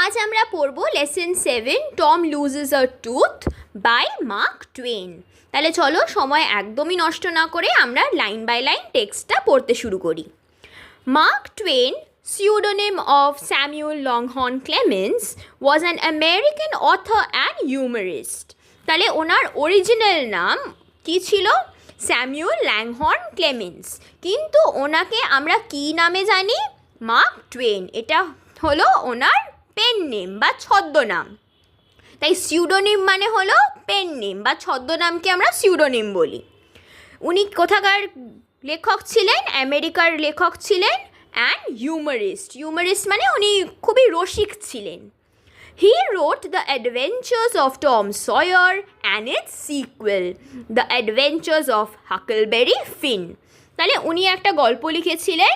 আজ আমরা পড়ব lesson 7 Tom loses a tooth by Mark Twain. তাহলে চলো সময় একদমই নষ্ট না করে আমরা লাইন বাই লাইন টেক্সটটা পড়তে শুরু করি। Mark Twain, pseudonym of Samuel Longhorn Clemens, was an American author and humorist. তাহলে ওনার অরিজিনাল নাম কি ছিল? স্যামুয়েল ল্যাংহর্ন ক্লেমেন্স, কিন্তু ওনাকে আমরা কি নামে জানি? Mark Twain. এটা হলো ওনার পেন নেম বা ছদ্মনাম। তাই সিউডোনিম মানে হলো পেন নেম বা ছদ্মনামকে আমরা সিউডোনিম বলি। উনি কোথাকার লেখক ছিলেন? আমেরিকার লেখক ছিলেন। অ্যান্ড হিউমারিস্ট মানে উনি খুবই রসিক ছিলেন। He wrote The Adventures of Tom Sawyer and its sequel, The Adventures of Huckleberry Finn. তাহলে উনি একটা গল্প লিখেছিলেন।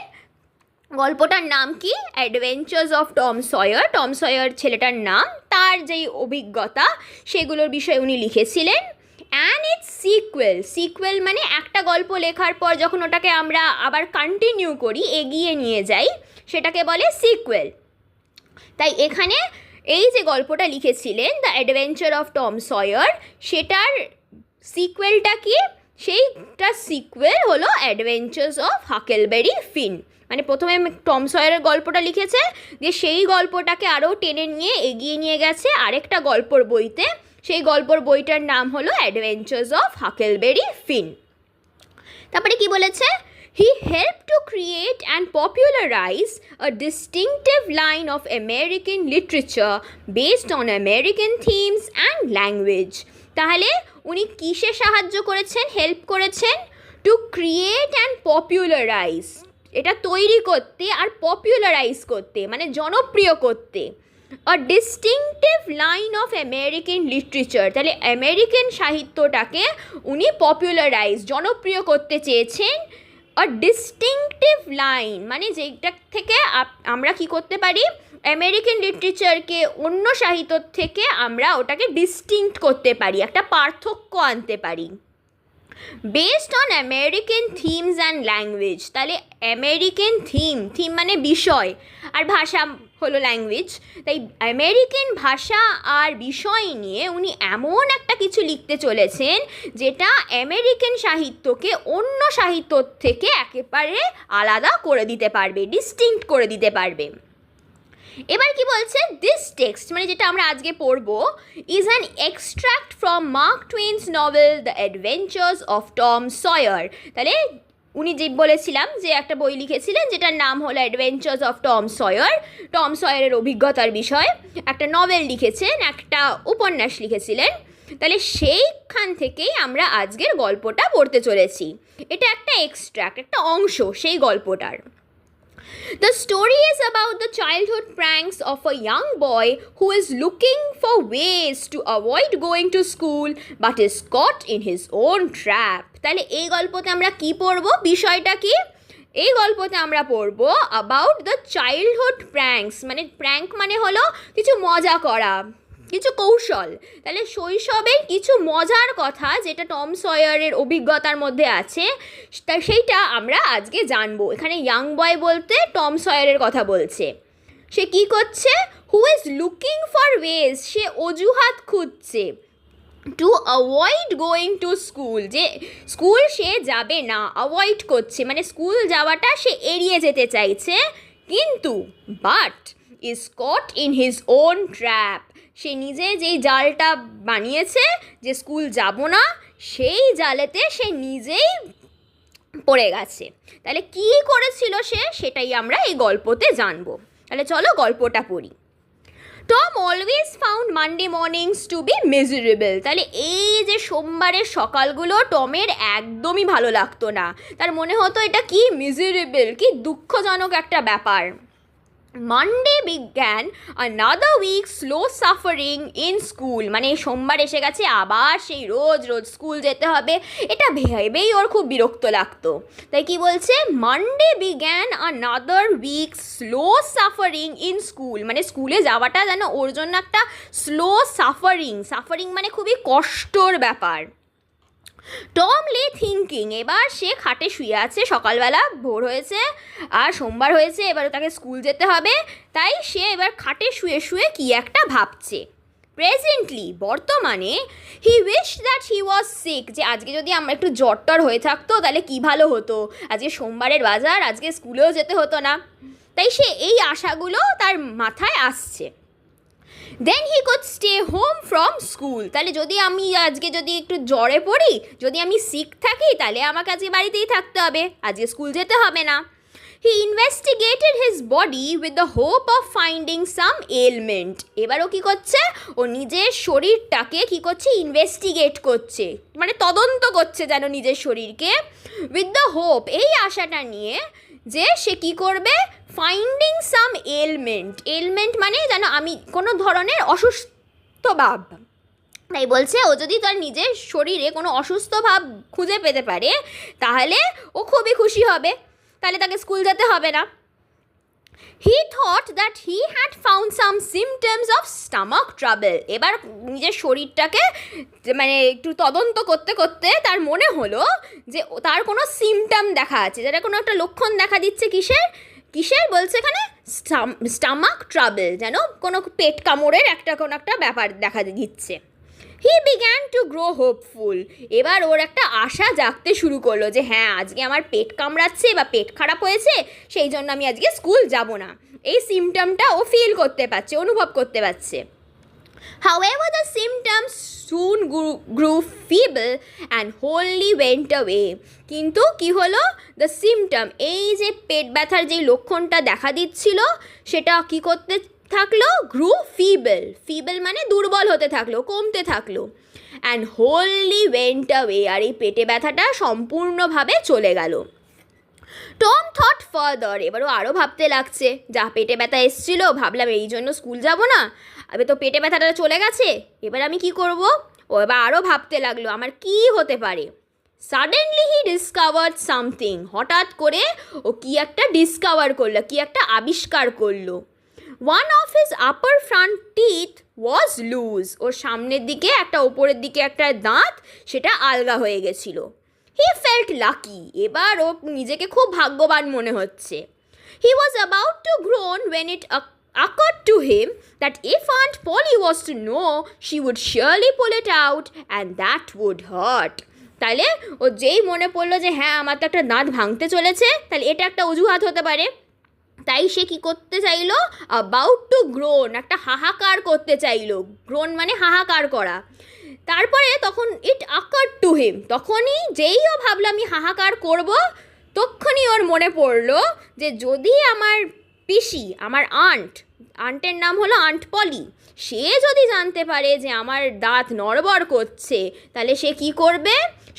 গল্পটার নাম কি? Adventures of Tom Sawyer. Tom swear ছেলেটার নাম, তার যেই অভিজ্ঞতা সেগুলোর বিষয়ে উনি লিখেছিলেন। অ্যান্ড ইটস সিকুয়েল মানে একটা গল্প লেখার পর যখন ওটাকে আমরা আবার কন্টিনিউ করি, এগিয়ে নিয়ে যাই, সেটাকে বলে সিকুয়েল। তাই এখানে এই যে গল্পটা লিখেছিলেন the adventure of Tom swear, সেটার সিকুয়েলটা কি? সেইটা সিকুয়েল হলো অ্যাডভেঞ্চার্স অফ হাকেলবেরি ফিন। মানে প্রথমে টম সয়ারের গল্পটা লিখেছে, যে সেই গল্পটাকে আরও টেনে নিয়ে এগিয়ে নিয়ে গেছে আরেকটা গল্পর বইতে। সেই গল্পর বইটার নাম হলো অ্যাডভেঞ্চার্স অফ হাকেলবেরি ফিন। তারপরে কি বলেছে? He helped to create and popularize a distinctive line of American literature based on American themes and language. তাহলে উনি কিসে সাহায্য করেছেন, হেল্প করেছেন? টু ক্রিয়েট অ্যান্ড পপুলারাইজ, এটা তৈরি করতে আর পপুলারাইজ করতে মানে জনপ্রিয় করতে। A distinctive line of American literature, তাহলে আমেরিকান সাহিত্যটাকে উনি পপুলারাইজ জনপ্রিয় করতে চেয়েছেন। আ ডিস্টিংটিভ লাইন মানে যেটা থেকে আমরা কি করতে পারি? আমেরিকান লিটারেচারকে অন্য সাহিত্য থেকে আমরা ওটাকে ডিস্টিংক্ট করতে পারি, একটা পার্থক্য আনতে পারি। Based on American themes and language, তাহলে আমেরিকান থিম মানে বিষয়, আর ভাষা হলো ল্যাঙ্গুয়েজ। তাই আমেরিকান ভাষা আর বিষয় নিয়ে উনি এমন একটা কিছু লিখতে চলেছেন যেটা আমেরিকান সাহিত্যকে অন্য সাহিত্য থেকে একেবারে আলাদা করে দিতে পারবে, ডিস্টিংক্ট করে দিতে পারবে। এবার কি বলছে? দিস টেক্সট মানে যেটা আমরা আজকে পড়ব is an extract from Mark Twain's novel the adventures of Tom Sawyer. তাহলে উনি যে বলেছিলাম যে একটা বই লিখেছিলেন যেটার নাম হলো adventures of Tom Sawyer. Tom সয়ারের অভিজ্ঞতার বিষয় একটা নভেল লিখেছেন, একটা উপন্যাস লিখেছিলেন। তাহলে সেইখান থেকেই আমরা আজকের গল্পটা পড়তে চলেছি। এটা একটা এক্সট্র্যাক্ট, একটা অংশ সেই গল্পটার। The story is about the childhood pranks of a young boy who is looking for ways to avoid going to school but is caught in his own trap. তাহলে এই গল্পতে আমরা কি পড়ব? বিষয়টা কি? এই গল্পতে আমরা পড়ব about the childhood pranks, মানে প্র্যাঙ্ক মানে হলো কিছু মজা করা, কিছু কৌশল। তাহলে শৈশবের কিছু মজার কথা যেটা টম সয়ারের অভিজ্ঞতার মধ্যে আছে, সেইটা আমরা আজকে জানবো। এখানে ইয়াং বয় বলতে টম সয়ারের কথা বলছে। সে কি করছে? Who is looking for ways, সে অজুহাত খুঁজছে। To avoid going to school, যে স্কুল সে যাবে না, অ্যাভয়েড করছে মানে স্কুল যাওয়াটা সে এড়িয়ে যেতে চাইছে। কিন্তু but is caught in his own trap, সে নিজে যেই জালটা বানিয়েছে যে স্কুল যাব না, সেই জালেতে সে নিজেই পড়ে গেছে। তাহলে কী করেছিল সে, সেটাই আমরা এই গল্পতে জানবো। তাহলে চলো গল্পটা পড়ি। Tom always found Monday mornings to be miserable. তাহলে এই যে সোমবারের সকালগুলো টমের একদমই ভালো লাগতো না, তার মনে হতো এটা কি মিজারেবল, কি দুঃখজনক একটা ব্যাপার। মানডে বিজ্ঞান another week slow suffering in school, মানে সোমবার এসে গেছে, আবার সেই রোজ স্কুল যেতে হবে, এটা ভেবেই ওর খুব বিরক্ত লাগতো। তাই কি বলছে? মানডে বিজ্ঞান another week slow suffering in school, মানে স্কুলে যাওয়াটা যেন ওর জন্য একটা স্লো সাফারিং মানে খুবই কষ্টর ব্যাপার। টম লে থিঙ্কিং, এবার সে খাটে শুয়ে আছে, সকালবেলা ভোর হয়েছে আর সোমবার হয়েছে, এবার তাকে স্কুল যেতে হবে, তাই সে এবার খাটে শুয়ে শুয়ে কি একটা ভাবছে। প্রেজেন্টলি, বর্তমানে, he wish that he was sick, যে আজকে যদি আমরা একটু জ্বর টর হয়ে থাকতো তাহলে কি ভালো হতো, আজকে সোমবারের বাজার, আজকে স্কুলেও যেতে হতো না। তাই সে এই আশাগুলো তার মাথায় আসছে। Then he could stay home from school, তাহলে যদি আমি আজকে যদি একটু জ্বরে পড়ি, যদি আমি সিক থাকি, তাহলে আমাকে আজকে বাড়িতেই থাকতে হবে, আজকে স্কুল যেতে হবে না। He investigated his body with the hope of finding some ailment, এবারও কী করছে, ও নিজের শরীরটাকে কী করছে, ইনভেস্টিগেট করছে, মানে তদন্ত করছে যেন নিজের শরীরকে, উইথ দ্য হোপ, এই আশাটা নিয়ে যে সে কী করবে, ফাইন্ডিং সাম এলমেন্ট, এলমেন্ট মানে যেন আমি কোনো ধরনের অসুস্থ ভাব, তাই বলছে ও যদি তার নিজের শরীরে কোনো অসুস্থ ভাব খুঁজে পেতে পারে তাহলে ও খুবই খুশি হবে, তাহলে তাকে স্কুল যেতে হবে না। He thought that he had found some symptoms of stomach trouble, এবার নিজের শরীরটাকে মানে একটু তদন্ত করতে করতে তার মনে হলো যে তার কোনো সিমটম দেখা আছে, যেটা কোনো একটা লক্ষণ দেখা দিচ্ছে, কিসের কিসের বলছে এখানে, স্টামাক ট্রাবল, যেন কোনো পেট কামড়ের কোনো একটা ব্যাপার দেখা দিচ্ছে। He began to grow hopeful, এবার ওর একটা আশা জাগতে শুরু করলো যে হ্যাঁ আজকে আমার পেট কামড়াচ্ছে বা পেট খারাপ হয়েছে, সেই জন্য আমি আজকে স্কুল যাব না, এই সিমটমটা ও ফিল করতে পারছে, অনুভব করতে পারছে। However, the symptoms soon grew feeble and wholly went away. কিন্তু কি হলো, দ্য সিমটম, এই যে পেট ব্যথার যেই লক্ষণটা দেখা দিচ্ছিল সেটা কি করতে থাকলো, গ্রু ফিবল, ফিবল মানে দুর্বল হতে থাকলো, কমতে থাকলো, অ্যান্ড হোললি ওয়েন্ট অ্যাওয়ে, আর এই পেটে ব্যথাটা সম্পূর্ণভাবে চলে গেল। টম থট ফার্দার, এবারও আরও ভাবতে লাগছে, যা পেটে ব্যথা এসেছিলো, ভাবলাম এই জন্য স্কুল যাব না, এবার তো পেটে ব্যথাটা চলে গেছে, এবার আমি কি করব, ও এবার আরও ভাবতে লাগলো আমার কি হতে পারে। সাডেনলি হি ডিসকভার্ড সামথিং, হঠাৎ করে ও কি একটা ডিসকভার করলো, কি একটা আবিষ্কার করলো। One of his upper front teeth was loose, ওর সামনের দিকে একটা, ওপরের দিকে একটা দাঁত, সেটা আলগা হয়ে গেছিলো। হি ফেল্ট লাকি, এবার ও নিজেকে খুব ভাগ্যবান মনে হচ্ছে। He was about to groan when it occurred to him that if Aunt Polly was to know, she would surely pull it out and that would hurt. তাহলে ও যেই মনে পড়লো যে হ্যাঁ আমার তো একটা দাঁত ভাঙতে চলেছে, তাহলে এটা একটা অজুহাত হতে পারে, তাই সে কী করতে চাইলো, অ্যাবাউট টু গ্রোন, একটা হাহাকার করতে চাইলো, গ্রোন মানে হাহাকার করা। তারপরে তখন ইট আকার টু হিম, তখনই যেই ও ভাবলো আমি হাহাকার করব, তখনই ওর মনে পড়লো যে যদি আমার পিসি, আমার আন্টের নাম হলো আন্ট পলি, সে যদি জানতে পারে যে আমার দাঁত নড়বড় করছে, তাহলে সে কি করবে,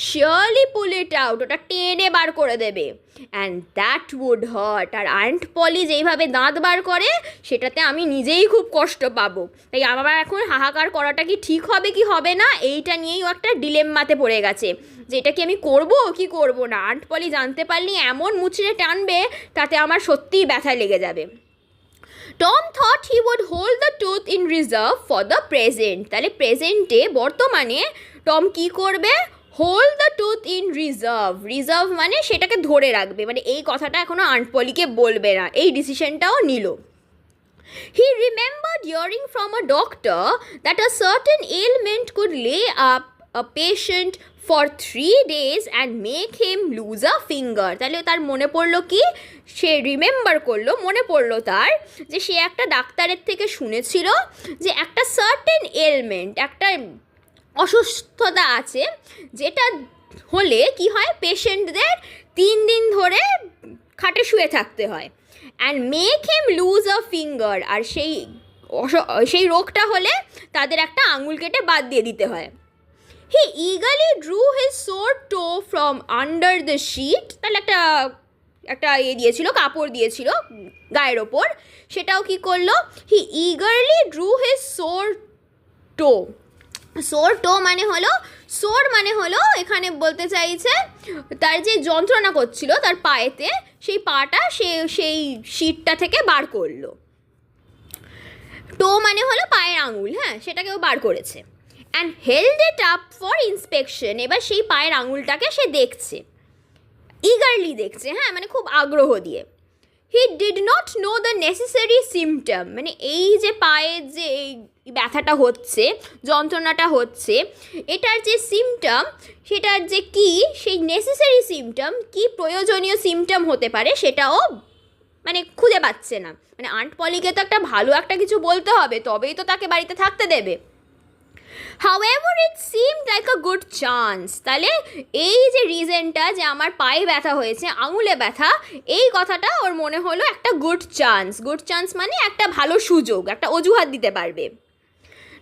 শিওরলি পুল ইট আউট, ওটা টেনে বার করে দেবে, অ্যান্ড দ্যাট উড হার্ট, আর আন্ট পলি যেইভাবে দাঁত বার করে সেটাতে আমি নিজেই খুব কষ্ট পাবো, তাই আমার এখন হাহাকার করাটা কি ঠিক হবে কি হবে না, এইটা নিয়েই ও একটা ডিলেম্মাতে পড়ে গেছে, যে এটা কি আমি করবো কি করবো না, আন্ট পলি জানতে পারলে এমন মুচড়ে টানবে তাতে আমার সত্যিই ব্যথা লেগে যাবে। Tom thought he would hold the tooth in reserve for the present, তাহলে প্রেজেন্টে, বর্তমানে টম কী করবে, hold the tooth in reserve, reserve মানে সেটাকে ধরে রাখবে, মানে এই কথাটা এখনও আন্ট পলিকে বলবে না, এই ডিসিশনটাও নিল। He remembered hearing from a doctor that a certain ailment could lay up a patient for 3 days and make him lose a finger. তাহলে তার মনে পড়লো কি, সে রিমেম্বার করলো, মনে পড়লো তার যে সে একটা ডাক্তারের থেকে শুনেছিল যে একটা সার্টেন এলমেন্ট, একটা অসুস্থতা আছে যেটা হলে কি হয়, পেশেন্টদের 3 দিন ধরে খাটে শুয়ে থাকতে হয়, and make him lose a finger, আর সেই রোগটা হলে তাদের একটা আঙুল কেটে বাদ দিয়ে দিতে হয়। He eagerly drew his sore toe from under the sheet, তাহলে একটা দিয়েছিল, কাপড় দিয়েছিল গায়ের ওপর, সেটাও কি করলো, হি ইগারলি ড্রু হিজ সোর টো, সোর টো মানে হলো, সোর মানে হলো এখানে বলতে চাইছে তার যে যন্ত্রণা করছিল তার পায়েতে, সেই পাটা সেই শিটটা থেকে বার করলো, টো মানে হলো পায়ের আঙুল, হ্যাঁ সেটাকেও বার করেছে। And held it up for inspection. এবার সেই পায়ের আঙুলটাকে সে দেখছে, ইগারলি দেখছে, হ্যাঁ, মানে খুব আগ্রহ দিয়ে। He did not know the necessary symptom, মানে এই যে পায়ের যে এই ব্যথাটা হচ্ছে, যন্ত্রণাটা হচ্ছে, এটার যে সিমটম, সেটার যে কি সেই নেসেসারি সিমটম, কি প্রয়োজনীয় সিমটম হতে পারে সেটাও মানে খুঁজে পাচ্ছে না। মানে আন্ট পলিকে তো একটা ভালো একটা কিছু বলতে হবে, তবেই তো তাকে বাড়িতে থাকতে দেবে। However, it seemed like a good chance. তাহলে এই যে রিজনটা যে আমার পায়ে ব্যথা হয়েছে, আঙুলে ব্যথা, এই কথাটা ওর মনে হলো একটা গুড চান্স। গুড চান্স মানে একটা ভালো সুযোগ, একটা অজুহাত দিতে পারবে।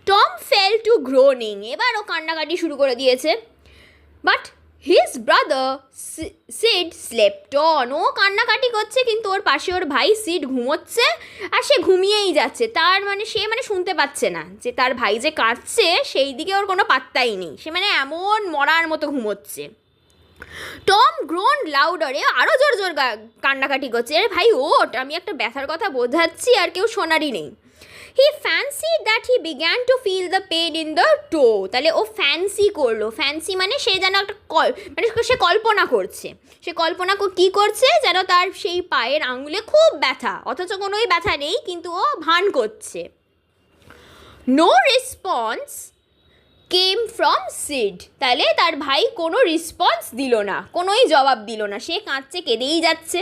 টম ফেল টু গ্রোনিং, এবার ও কান্নাকাটি শুরু করে দিয়েছে। But his brother Sid slept on, ও কান্নাকাটি করছে কিন্তু ওর পাশে ওর ভাই সিড ঘুমোচ্ছে, আর সে ঘুমিয়েই যাচ্ছে। তার মানে সে মানে শুনতে পাচ্ছে না যে তার ভাই যে কাঁদছে, সেই দিকে ওর কোনো পাত্তাই নেই, সে মানে এমন মরার মতো ঘুমোচ্ছে। টম গ্রোন লাউডারে, আরও জোর জোর কান্নাকাটি করছে, আরে ভাই ওঠ, আমি একটা ব্যথার কথা বোঝাচ্ছি আর কেউ শোনারই নেই। হি fancied that he began to feel the pain in the toe. তাহলে ও ফ্যান্সি করলো, ফ্যান্সি মানে সে যেন একটা মানে সে কল্পনা করছে, সে কল্পনা কী করছে যেন তার সেই পায়ের আঙুলে খুব ব্যথা, অথচ কোনোই ব্যথা নেই, কিন্তু ও ভান করছে। No response came from Sid, তাহলে তার ভাই কোনো রেসপন্স দিল না, কোনোই জবাব দিল না, সে কাঁদছে, কেঁদেই যাচ্ছে।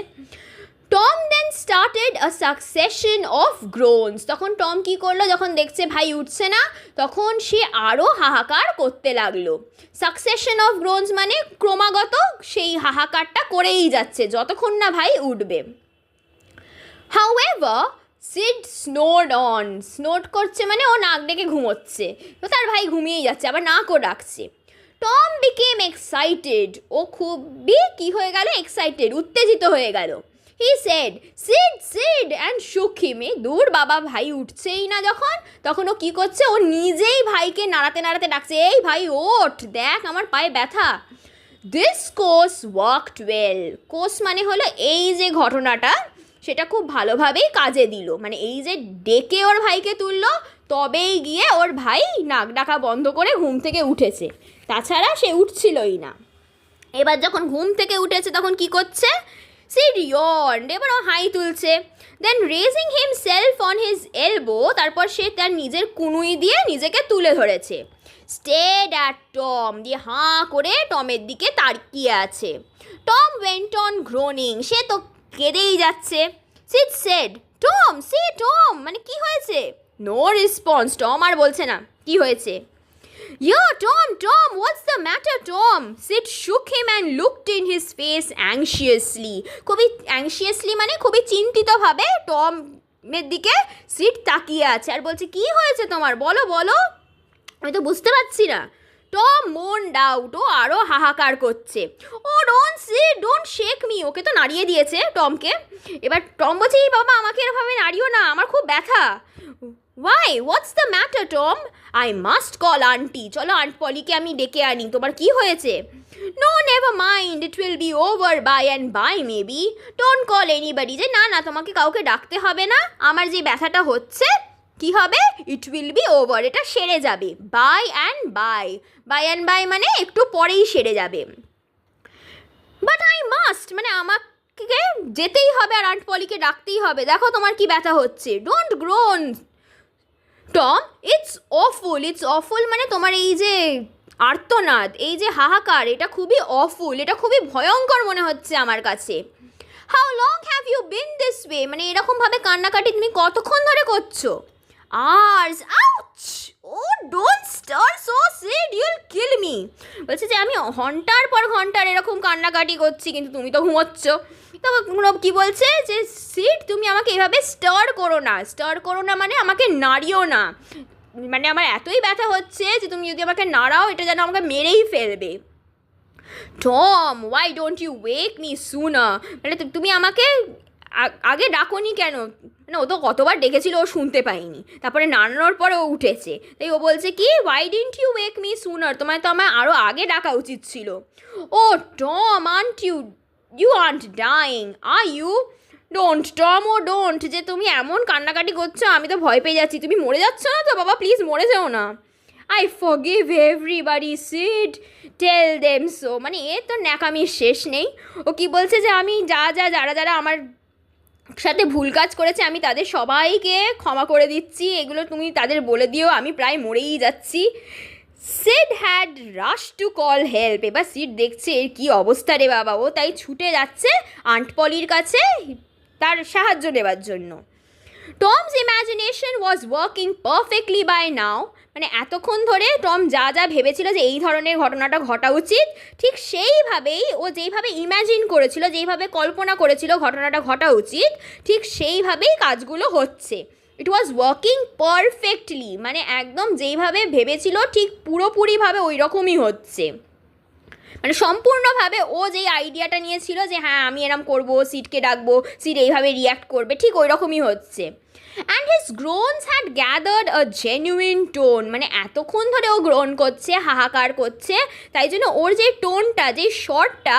Tom then started a succession of groans, তখন টম কী করলো, যখন দেখছে ভাই উঠছে না, তখন সে আরও হাহাকার করতে লাগলো। সাকসেশন অফ গ্রোনস মানে ক্রমাগত সেই হাহাকারটা করেই যাচ্ছে যতক্ষণ না ভাই উঠবে। হাউএভার সিড স্নোড অন, স্নোড করছে মানে ও নাক ডেকে ঘুমোচ্ছে, তো তার ভাই ঘুমিয়েই যাচ্ছে, আবার নাকও ডাকছে। টম বিকেম এক্সাইটেড, ও খুবই কী হয়ে গেল, এক্সাইটেড, উত্তেজিত হয়ে গেল। He said, "Sid, Sid," and shook him. দূর বাবা, ভাই উঠছেই না যখন, তখন ও কী করছে, ও নিজেই ভাইকে নাড়াতে নাড়াতে ডাকছে, এই ভাই ওঠ, দেখ আমার পায়ে ব্যথা। This course worked well, course মানে হলো এই যে ঘটনাটা, সেটা খুব ভালোভাবেই কাজে দিল, মানে এই যে ডেকে ওর ভাইকে তুললো, তবেই গিয়ে ওর ভাই নাক ডাকা বন্ধ করে ঘুম থেকে উঠেছে, তাছাড়া সে উঠছিলই না। এবার যখন ঘুম থেকে উঠেছে তখন কি করছে, সিড yawned, এবার ও হাই তুলছে। Then raising himself on his elbow, তারপর সে তার নিজের কুনুই দিয়ে নিজেকে তুলে ধরেছে। স্টেড অ্যাট টম, দিয়ে হাঁ করে টমের দিকে তাকিয়ে আছে। টম ওয়েন্ট অন গ্রোনিং, সে তো কেঁদেই যাচ্ছে। Sid said, Tom, say Tom, মানে কি হয়েছে? নো রেসপন্স, টম আর বলছে না কি হয়েছে। Yeah, Tom, what's the matter, Tom? Sid shook him and looked in his face anxiously. খুবই anxiously মানে খুবই চিন্তিতভাবে টমের দিকে সিড তাকিয়ে আছে আর বলছে, কি হয়েছে তোমার, বলো বলো, আমি তো বুঝতে পারছি না। টম মোনড আউট, ও আরও হাহাকার করছে। ও ডোন্ট শেক মি, ওকে তো নাড়িয়ে দিয়েছে টমকে। এবার টম বলছে, এই বাবা আমাকে এরভাবে নাড়িও না, আমার খুব ব্যথা। Why? What's the matter, Tom? I must call auntie. চলো আন্ট পলিকে আমি ডেকে আনি, তোমার কি হয়েছে? No, never mind. It will be over by and by maybe. Don't call anybody. যে না না, তোমাকে কাউকে ডাকতে হবে না, আমার যে ব্যথাটা হচ্ছে কি হবে, it will be over, এটা সেরে যাবে। By and by মানে একটু পরেই সেরে যাবে। But I must, মানে আমাকে যেতেই হবে আর আন্ট পলিকে ডাকতেই হবে, দেখো তোমার কি ব্যথা হচ্ছে। Don't groan, Tom, it's awful মানে তোমার এই যে আর্তনাদ, এই যে হাহাকার, এটা খুবই অফুল, এটা খুবই ভয়ঙ্কর মনে হচ্ছে আমার কাছে। How long have you been this way, মানে এরকমভাবে কান্নাকাটি তুমি কতক্ষণ ধরে করছো? Hours, ouch, oh don't stir so Sid, you'll kill me. বলছে যে আমি ঘন্টার পর ঘন্টার এরকম কান্নাকাটি করছি, কিন্তু তুমি তো ঘুমোচ্ছ। তবে কী বলছে যে সিড, তুমি আমাকে এভাবে স্টার করো না মানে আমাকে নাড়িও না, মানে আমার এতই ব্যথা হচ্ছে যে তুমি যদি আমাকে নাড়াও এটা যেন আমাকে মেরেই ফেলবে। Tom, why don't you wake me sooner, মানে তুমি আমাকে আগে ডাকোনি কেন? মানে ও তো কতবার ডেকেছিল, ও শুনতে পাইনি, তারপরে নাড়ানোর পরে ও উঠেছে, তাই ও বলছে কি, why didn't you wake me sooner, তোমায় তো আমার আরও আগে ডাকা উচিত ছিল। Oh Tom, you ain't dying, are you? Don't Tom, oh don't, যে তুমি এমন কান্নাকাটি করছো, আমি তো ভয় পেয়ে যাচ্ছি, তুমি মরে যাচ্ছ না তো বাবা, প্লিজ মরে যেও না। I forgive everybody Sid, tell them so. মানে এ তো ন্যাকামির শেষ নেই। ও কি বলছে যে আমি যারা আমার সাথে ভুল কাজ করেছে আমি তাদের সবাইকে ক্ষমা করে দিচ্ছি, এগুলো তুমি তাদের বলে দিও, আমি প্রায় মরেই যাচ্ছি। Seed had rush to call help. এবার সিড দেখছে এর কী অবস্থা রে বাবা, ও তাই ছুটে যাচ্ছে আন্ট পলির কাছে তার সাহায্য নেবার জন্য। Tom's imagination was working perfectly by now. মানে এতক্ষণ ধরে টম যা ভেবেছিল যে এই ধরনের ঘটনাটা ঘটা উচিত, ঠিক সেইভাবেই ও যেইভাবে ইম্যাজিন করেছিল, যেইভাবে কল্পনা করেছিল ঘটনাটা ঘটা উচিত, ঠিক সেইভাবেই কাজগুলো হচ্ছে। ইট ওয়াজ ওয়ার্কিং পারফেক্টলি, মানে একদম যেইভাবে ভেবেছিল ঠিক পুরোপুরিভাবে ওই রকমই হচ্ছে। মানে সম্পূর্ণভাবে ও যেই আইডিয়াটা নিয়েছিল যে হ্যাঁ আমি এরম করবো, সিটকে ডাকবো, সিট এইভাবে রিয়্যাক্ট করবে, ঠিক ওই রকমই হচ্ছে। And his groans had gathered a genuine tone. মানে এতক্ষণ ধরে ও গ্রোন করছে, হাহাকার করছে, তাই জন্য ওর যে টোনটা, যে স্বরটা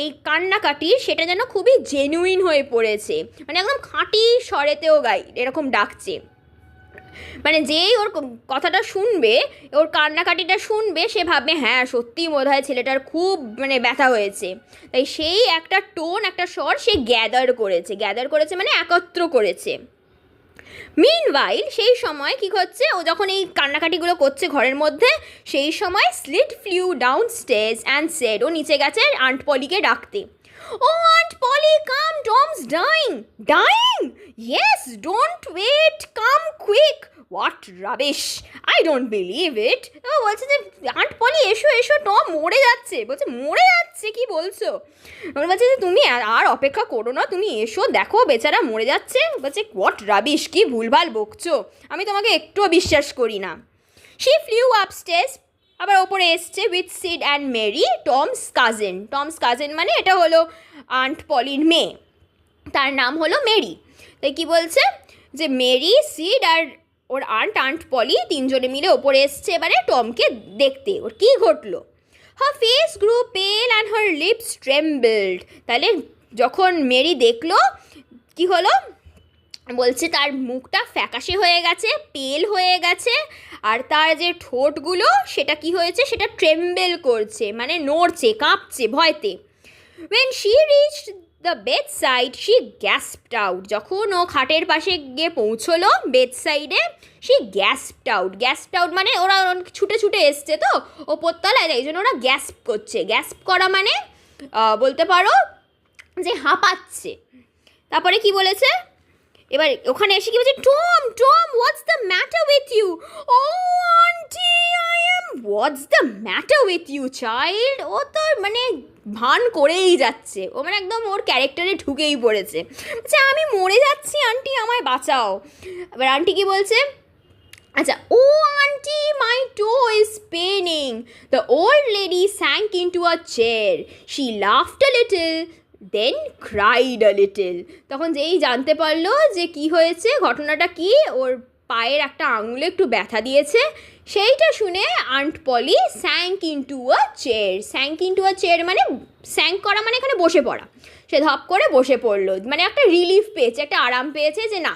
এই কান্নাকাটির, সেটা যেন খুবই জেনুইন হয়ে পড়েছে। মানে একদম খাঁটি স্বরেতেও এরকম ডাকছে। মানে যেই ওর কথাটা শুনবে, ওর কান্নাকাটিটা শুনবে, সে ভাববে হ্যাঁ সত্যিই বোধ হয় ছেলেটার খুব মানে ব্যথা হয়েছে। তাই সেই একটা টোন, একটা স্বর সে গ্যাদার করেছে মানে একত্র করেছে। মিনওয়াইল সেই সময় কী হচ্ছে, ও যখন এই কান্নাকাটিগুলো করছে ঘরের মধ্যে, সেই সময় Sid flew down stairs and said, ও নিচে গেছে আন্ট পলিকে ডাকতে। Oh, Aunt Polly, come, Tom's dying. Dying? Yes, don't wait, come quick. What rubbish! I don't believe it. ও বলছে যে আন্ট পলি এসো, টম মরে যাচ্ছে। বলছে মরে যাচ্ছে, কি বলছো? ওর বলছে যে তুমি আর অপেক্ষা করো না, তুমি এসো, দেখো বেচারা মরে যাচ্ছে। বলছে হোয়াট রাবিশ, কি ভুলভাল বকছো, আমি তোমাকে একটুও বিশ্বাস করি না। She flew upstairs, আবার ওপরে এসছে with Sid and Mary, Tom's cousin মানে এটা হলো আন্ট পলির মেয়ে, তার নাম হলো মেরি। তাই কি বলছে যে মেরি, সিড আর ওর আন্ট পলি তিনজনে মিলে ওপরে এসছে এবারে টমকে দেখতে। ওর কী ঘটলো? হার ফেস গ্রু পেল অ্যান্ড হার লিপস ট্রেম্বলড। তাহলে যখন মেরি দেখলো কি হলো, বলছে তার মুখটা ফ্যাকাশে হয়ে গেছে, পেল হয়ে গেছে, আর তার যে ঠোঁটগুলো সেটা কি হয়েছে, সেটা ট্রেম্বেল করছে, মানে নড়ছে, কাঁপছে ভয়তে। When she reached the bedside, she gasped out. যখন ও খাটের পাশে গিয়ে পৌঁছলো বেডসাইডে, she gasped out মানে ওরা ছুটে এসছে তো ওপরতলায়, তাই জন্য ওরা গ্যাসপ করছে। গ্যাসপ করা মানে বলতে পারো যে হাঁপাচ্ছে। তারপরে কি বলেছে, এবার ওখানে এসে কি বলছে, Tom what's the matter with you? Oh auntie what's the matter with you child? ও তো মানে ভান করেই যাচ্ছে, ও মানে একদম ওর ক্যারেক্টারে ঢুকেই পড়েছে। আচ্ছা আমি মরে যাচ্ছি আন্টি, আমায় বাঁচাও। এবার আন্টি কি বলছে, আচ্ছা oh auntie my toe is paining. The old lady sank into a chair, she laughed a little, then cried a little. তখন যেই জানতে পারলো যে কি হয়েছে, ঘটনাটা কি, ওর পায়ের একটা আঙুলে একটু ব্যথা দিয়েছে, সেইটা শুনে aunt Polly sank into a chair মানে স্যাঙ্ক করা মানে এখানে বসে পড়া। সে ধপ করে বসে পড়লো, মানে একটা রিলিফ পেয়েছে, একটা আরাম পেয়েছে যে না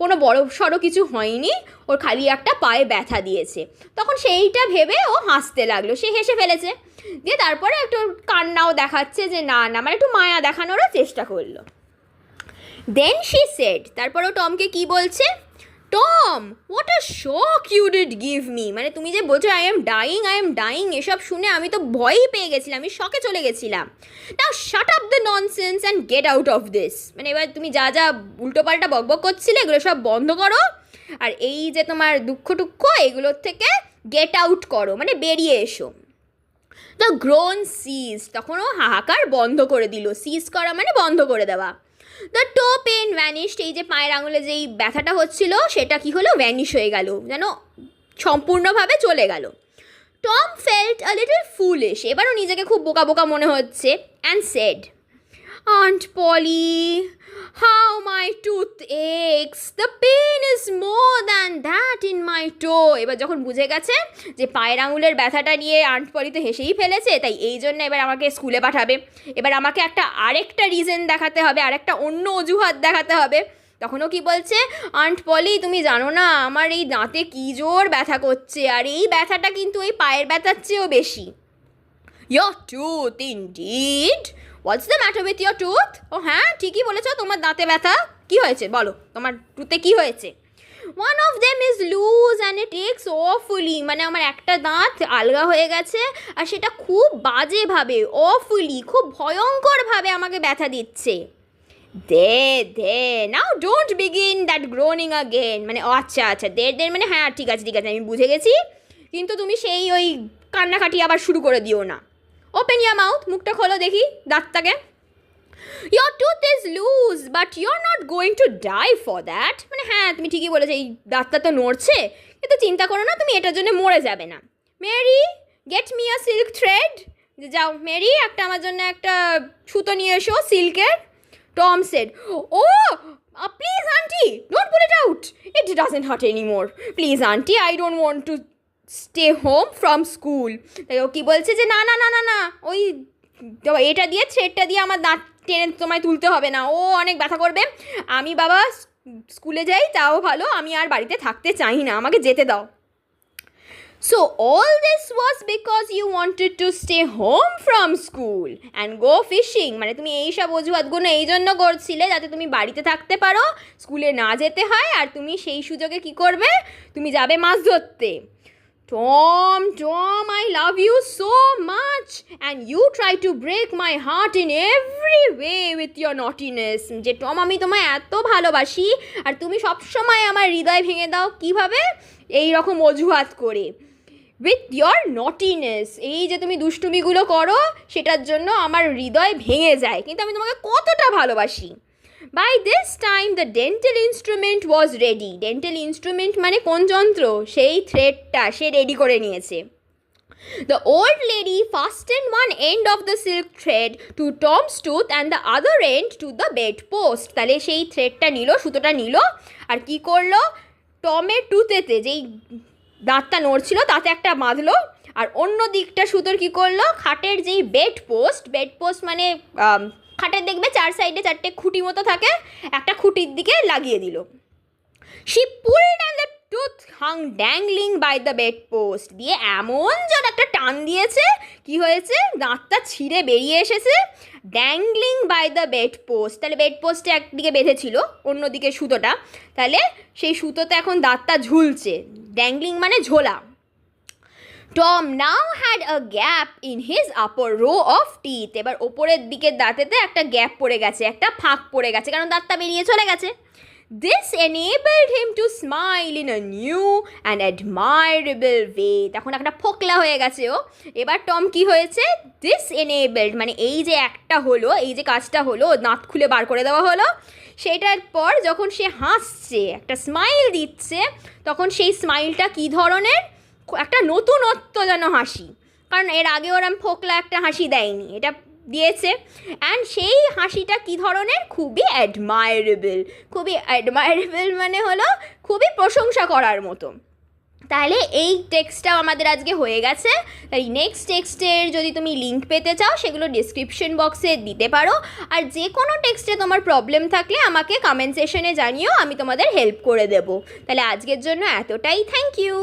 কোনো বড় সড়ো কিছু হয়নি, ওর খালি একটা পায়ে ব্যথা দিয়েছে। তখন সেইটা ভেবে ও হাসতে লাগলো, সে হেসে ফেলেছে, দিয়ে তারপরে একটু কান্নাও দেখাচ্ছে যে না মানে একটু মায়া দেখানোরও চেষ্টা করলো। দেন শি সেড, তারপর ও টমকে কি বলছে, Tom what a shock you did give me. মানে তুমি যে বলছো আই এম ডাইং, এসব শুনে আমি তো ভয়ই পেয়ে গেছিলাম, আমি শকে চলে গেছিলাম। Now shut up the nonsense and get out of this. মানে এবার তুমি যা উল্টোপাল্টা বকবক করছিলে এগুলো সব বন্ধ করো, আর এই যে তোমার দুঃখ এগুলোর থেকে গেট আউট করো, মানে বেরিয়ে এসো। দ্য গ্রোন সিজ, তখন ও হাহাকার বন্ধ করে দিল। সিজ করা মানে বন্ধ করে দেওয়া। দ্য টো পেন ভ্যানিশড, এই যে পায়ের আঙুলে যেই ব্যথাটা হচ্ছিল সেটা কি হলো, ভ্যানিশ হয়ে গেল, যেন সম্পূর্ণভাবে চলে গেল। Tom felt a little foolish, এবারও নিজেকে খুব বোকা মনে হচ্ছে। And said, Aunt Polly, how my tooth aches, the pain is more than that in my toe. এবার যখন বুঝে গেছে যে পায়ের আঙুলের ব্যথাটা নিয়ে আন্ট পলি তো হেসেই ফেলেছে, তাই এই জন্য এবার আমাকে স্কুলে পাঠাবে, এবার আমাকে আরেকটা রিজন দেখাতে হবে, আরেকটা অন্য অজুহাত দেখাতে হবে। তখনও কি বলছে, আন্ট পলি তুমি জানো না আমার এই দাঁতে কী জোর ব্যথা করছে, আর এই ব্যথাটা কিন্তু ওই পায়ের ব্যথার চেয়েও বেশি। Your tooth indeed? What's the matter with your tooth? ও হ্যাঁ ঠিকই বলেছ, তোমার দাঁতে ব্যথা। কি হয়েছে বলো, তোমার টুথে কি হয়েছে? One of them is loose and it aches awfully, মানে আমার একটা দাঁত আলগা হয়ে গেছে আর সেটা খুব বাজেভাবে, awfully, খুব ভয়ঙ্করভাবে আমাকে ব্যথা দিচ্ছে। They now don't begin that groaning again, মানে আচ্ছা দের মানে হ্যাঁ ঠিক আছে আমি বুঝে গেছি, কিন্তু তুমি সেই ওই কান্নাকাটি আবার শুরু করে দিও না। ওপেন ইয়ার মাউথ, মুখটা খোলো দেখি দাঁতটাকে। Your tooth is loose but you're not going to die for that, মানে হ্যাঁ তুমি ঠিকই বলেছো, এই দাঁতটা তো নড়ছে কিন্তু চিন্তা করো না, তুমি এটার জন্য মরে যাবে না। Mary get me a silk thread, যাও মেরি একটা আমার জন্য একটা সুতো নিয়ে এসো সিল্কের। Tom said, oh, please auntie, don't pull it out. It doesn't hurt anymore. Please auntie, I don't want to stay home from school. তাই ও কি বলছে যে না ওই এটা দিয়ে থ্রেডটা দিয়ে আমার দাঁত টেনে তোমায় তুলতে হবে না, ও অনেক ব্যথা করবে, আমি বাবা স্কুলে যাই তাও ভালো, আমি আর বাড়িতে থাকতে চাই না, আমাকে যেতে দাও। So all this was because you wanted to stay home from school and go fishing, মানে তুমি এইসব অজুহাতগুলো এই জন্য করছিলে যাতে তুমি বাড়িতে থাকতে পারো, স্কুলে না যেতে হয়, আর তুমি সেই সুযোগে কি করবে, তুমি যাবে মাছ ধরতে। Tom, I love you so much and you try to break my heart in every way with your naughtiness, যে টম আমি তোমায় এত ভালোবাসি আর তুমি সবসময় আমার হৃদয় ভেঙে দাও, কিভাবে, এই রকম অজুহাত করে। উইথ ইয়োর নটিনেস, এই যে তুমি দুষ্টুমিগুলো করো সেটার জন্য আমার হৃদয় ভেঙে যায়, কিন্তু আমি তোমাকে কতটা ভালোবাসি। By this time the dental instrument was ready, dental instrument মানে কোন যন্ত্র, সেই থ্রেডটা সে রেডি করে নিয়েছে। The old lady fastened one end of the silk thread to Tom's tooth and the other end to the bedpost, তাহলে সেই থ্রেডটা নিল, সুতোটা নিল, আর কি করলো, টমের টুথেতে যেই দাঁতটা নড়ছিল তাতে একটা বাঁধলো, আর অন্য দিকটা সুতোর কি করলো, খাটের যেই বেড পোস্ট মানে খাটের দেখবে চার সাইডে চারটে খুঁটি মতো থাকে, একটা খুঁটির দিকে লাগিয়ে দিল। She pulled and the tooth hung dangling by the bedpost, দিয়ে এমন জোর একটা টান দিয়েছে, কি হয়েছে, দাঁতটা ছিঁড়ে বেরিয়ে এসেছে। ড্যাংলিং বাই দ্য বেডপোস্ট, তাহলে বেডপোস্টে একদিকে বেঁধেছিল, অন্যদিকে সুতোটা, তাহলে সেই সুতোতে এখন দাঁতটা ঝুলছে, ড্যাংলিং মানে ঝোলা। Tom now had a gap in his upper row of teeth, এবার ওপরের দিকের দাঁতেতে একটা গ্যাপ পড়ে গেছে, একটা ফাঁক পড়ে গেছে, কারণ দাঁতটা বেরিয়ে চলে গেছে। This enabled him to smile in a new and admirable way, তখন একটা ফোকলা হয়ে গেছে ও। এবার টম কি হয়েছে, this enabled মানে এই যে একটা হলো, এই যে কাজটা হলো, দাঁত খুলে বার করে দেওয়া হলো, সেটার পর যখন সে হাসছে, একটা স্মাইল দিচ্ছে, তখন সেই স্মাইলটা কী ধরনের, একটা নতুনত্ব যেন হাসি, কারণ এর আগে ওরম ফোকলা একটা হাসি দেয়নি, এটা দিয়েছে। অ্যান্ড সেই হাসিটা কী ধরনের, খুবই অ্যাডমায়ারেবল মানে হলো খুবই প্রশংসা করার মতো। তাহলে এই টেক্সটটাও আমাদের আজকে হয়ে গেছে। তাই নেক্সট টেক্সটের যদি তুমি লিঙ্ক পেতে চাও সেগুলো ডিসক্রিপশন বক্সে দিতে পারো, আর যে কোনো টেক্সটে তোমার প্রবলেম থাকলে আমাকে কমেন্ট সেকশনে জানিও, আমি তোমাদের হেল্প করে দেবো। তাহলে আজকের জন্য এতটাই, থ্যাংক ইউ।